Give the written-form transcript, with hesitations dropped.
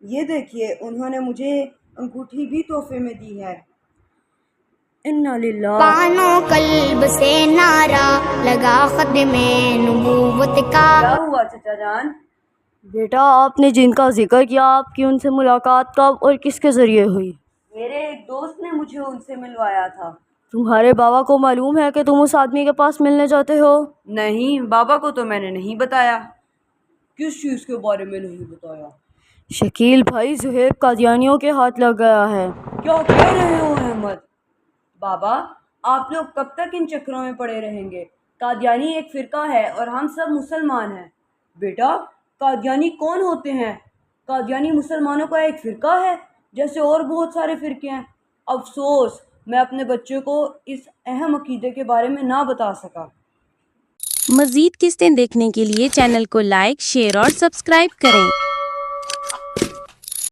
یہ دیکھیے انہوں نے مجھے انگوٹھی بھی تحفے میں دی ہے۔ انا للہ۔ کانوں قلب سے نعرہ لگا ختم نبوت کا۔ کیا ہوا چچا جان؟ بیٹا آپ نے جن کا ذکر کیا، آپ کی ان سے ملاقات کب اور کس کے ذریعے ہوئی؟ میرے ایک دوست نے مجھے ان سے ملوایا تھا۔ تمہارے بابا کو معلوم ہے کہ تم اس آدمی کے پاس ملنے جاتے ہو؟ نہیں، بابا کو تو میں نے نہیں بتایا۔ کس چیز کے بارے میں نہیں بتایا؟ شکیل بھائی، زہیب قادیانیوں کے ہاتھ لگ گیا ہے۔ کیا کہہ رہے ہو احمد؟ بابا آپ لوگ کب تک ان چکروں میں پڑے رہیں گے؟ قادیانی ایک فرقہ ہے اور ہم سب مسلمان ہیں۔ بیٹا قادیانی کون ہوتے ہیں؟ قادیانی مسلمانوں کا ایک فرقہ ہے جیسے اور بہت سارے فرقے ہیں۔ افسوس میں اپنے بچے کو اس اہم عقیدے کے بارے میں نہ بتا سکا۔ مزید قسطیں دیکھنے کے لیے چینل کو لائک، شیئر اور سبسکرائب کریں۔